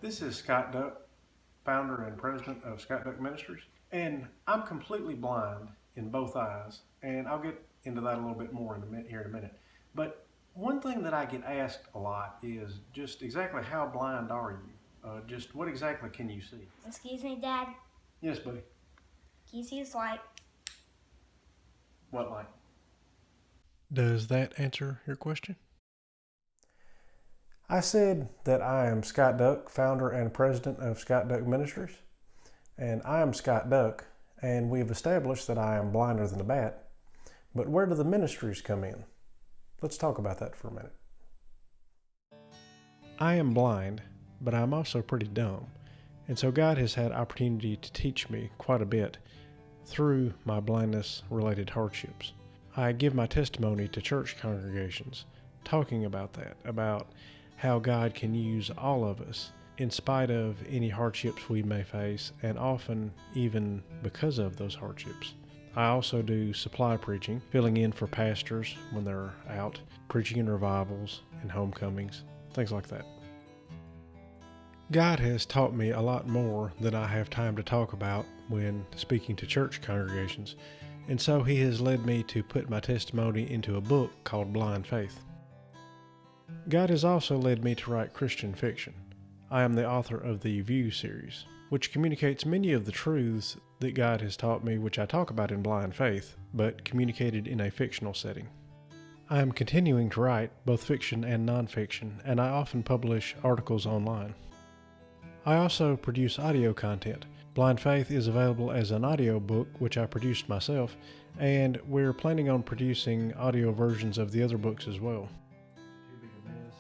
This is Scott Duck, founder and president of Scott Duck Ministries, and I'm completely blind in both eyes, and I'll get into that a little bit more here in a minute. But one thing that I get asked a lot is just exactly how blind are you? Just what exactly can you see? Excuse me, Dad. Yes, buddy. Can you see this light? What light? Does that answer your question? I said that I am Scott Duck, founder and president of Scott Duck Ministries, and I am Scott Duck, and we've established that I am blinder than a bat. But where do the ministries come in? Let's talk about that for a minute. I am blind, but I'm also pretty dumb, and so God has had opportunity to teach me quite a bit through my blindness-related hardships. I give my testimony to church congregations, talking about that, about how God can use all of us in spite of any hardships we may face, and often even because of those hardships. I also do supply preaching, filling in for pastors when they're out, preaching in revivals and homecomings, things like that. God has taught me a lot more than I have time to talk about when speaking to church congregations, and so He has led me to put my testimony into a book called Blind Faith. God has also led me to write Christian fiction. I am the author of the View series, which communicates many of the truths that God has taught me, which I talk about in Blind Faith, but communicated in a fictional setting. I am continuing to write both fiction and nonfiction, and I often publish articles online. I also produce audio content. Blind Faith is available as an audio book, which I produced myself, and we're planning on producing audio versions of the other books as well.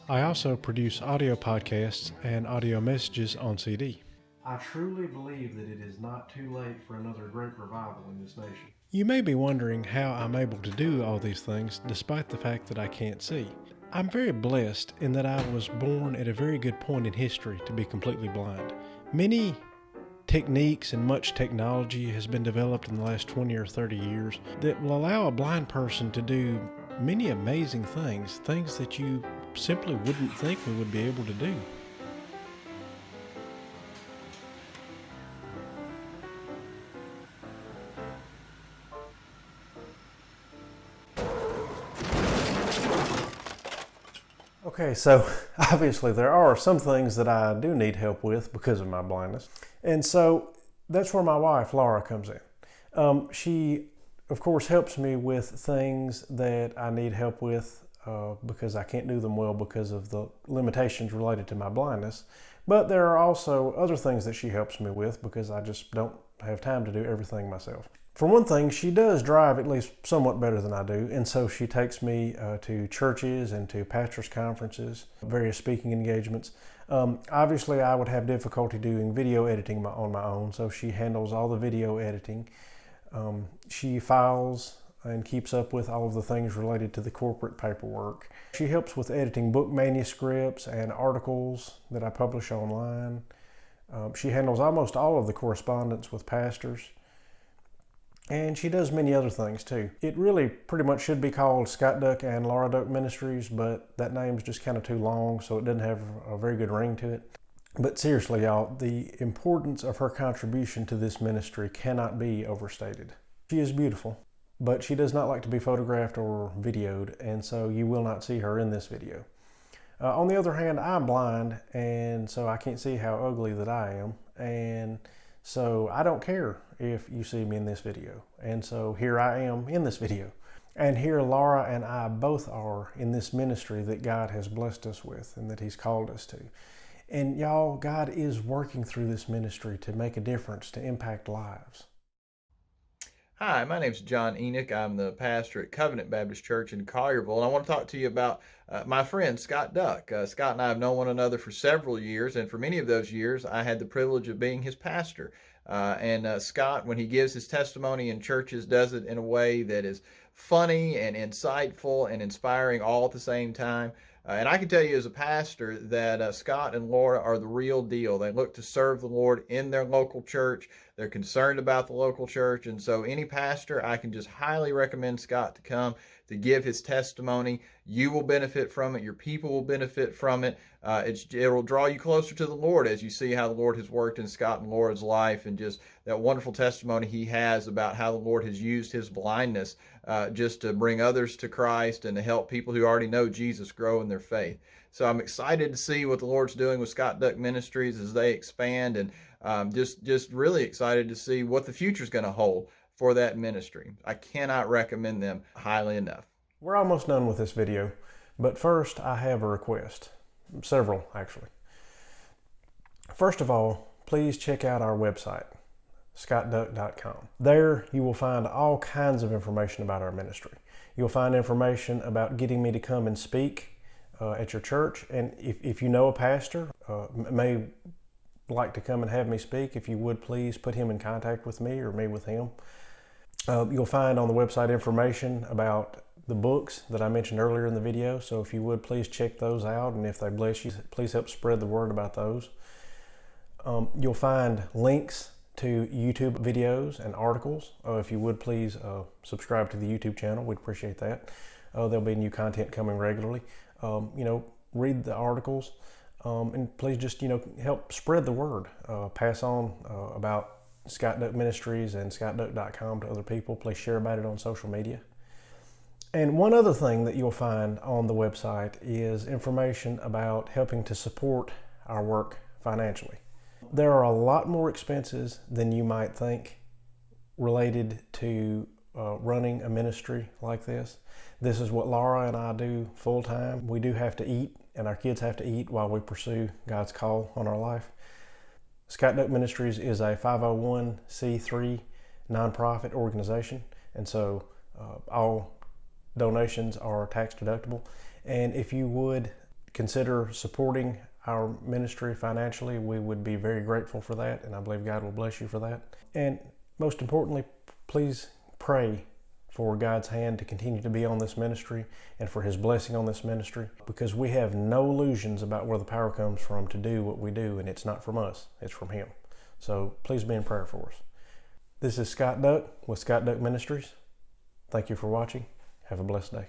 I also produce audio podcasts and audio messages on CD. I truly believe that it is not too late for another great revival in this nation. You may be wondering how I'm able to do all these things despite the fact that I can't see. I'm very blessed in that I was born at a very good point in history to be completely blind. Many techniques and much technology has been developed in the last 20 or 30 years that will allow a blind person to do many amazing things that you simply wouldn't think we would be able to do. Okay, so obviously there are some things that I do need help with because of my blindness. And so that's where my wife, Laura, comes in. She, of course, helps me with things that I need help with because I can't do them well because of the limitations related to my blindness. But there are also other things that she helps me with because I just don't have time to do everything myself. For one thing, she does drive at least somewhat better than I do, and so she takes me to churches and to pastors' conferences, various speaking engagements. Obviously, I would have difficulty doing video editing on my own, so she handles all the video editing. She files and keeps up with all of the things related to the corporate paperwork. She helps with editing book manuscripts and articles that I publish online. She handles almost all of the correspondence with pastors. And she does many other things too. It really pretty much should be called Scott Duck and Laura Duck Ministries, but that name's just kind of too long, so it doesn't have a very good ring to it. But seriously, y'all, the importance of her contribution to this ministry cannot be overstated. She is beautiful, but she does not like to be photographed or videoed, and so you will not see her in this video. On the other hand, I'm blind, and so I can't see how ugly that I am, and so I don't care if you see me in this video. And so here I am in this video. And here Laura and I both are in this ministry that God has blessed us with and that He's called us to. And y'all, God is working through this ministry to make a difference, to impact lives. Hi, my name is John Enoch. I'm the pastor at Covenant Baptist Church in Collierville, and I want to talk to you about my friend Scott Duck. Scott and I have known one another for several years, and for many of those years, I had the privilege of being his pastor. Scott, when he gives his testimony in churches, does it in a way that is funny and insightful and inspiring all at the same time. And I can tell you as a pastor that Scott and Laura are the real deal. They look to serve the Lord in their local church. They're concerned about the local church. And so any pastor, I can just highly recommend Scott to come to give his testimony. You will benefit from it. Your people will benefit from it. It will draw you closer to the Lord as you see how the Lord has worked in Scott and Laura's life, and just that wonderful testimony he has about how the Lord has used his blindness just to bring others to Christ and to help people who already know Jesus grow in their faith. So I'm excited to see what the Lord's doing with Scott Duck Ministries as they expand, and just really excited to see what the future is going to hold for that ministry. I cannot recommend them highly enough. We're almost done with this video, but first I have a request. Several, actually. First of all, please check out our website, scottduck.com. There you will find all kinds of information about our ministry. You'll find information about getting me to come and speak at your church, and if you know a pastor may like to come and have me speak, if you would please put him in contact with me or me with him. You'll find on the website information about the books that I mentioned earlier in the video, so if you would please check those out, and if they bless you, please help spread the word about those. You'll find links to YouTube videos and articles. If you would please subscribe to the YouTube channel, we'd appreciate that. There'll be new content coming regularly. Read the articles, and please just help spread the word. Pass on about Scott Duck Ministries and scottduck.com to other people. Please share about it on social media. And one other thing that you'll find on the website is information about helping to support our work financially. There are a lot more expenses than you might think related to running a ministry like this. This is what Laura and I do full time. We do have to eat, and our kids have to eat while we pursue God's call on our life. Scott Duck Ministries is a 501c3 nonprofit organization, and so all donations are tax deductible. And if you would consider supporting our ministry financially, we would be very grateful for that, and I believe God will bless you for that. And most importantly, please pray for God's hand to continue to be on this ministry and for his blessing on this ministry, because we have no illusions about where the power comes from to do what we do, and it's not from us, it's from him. So please be in prayer for us. This is Scott Duck with Scott Duck Ministries. Thank you for watching. Have a blessed day.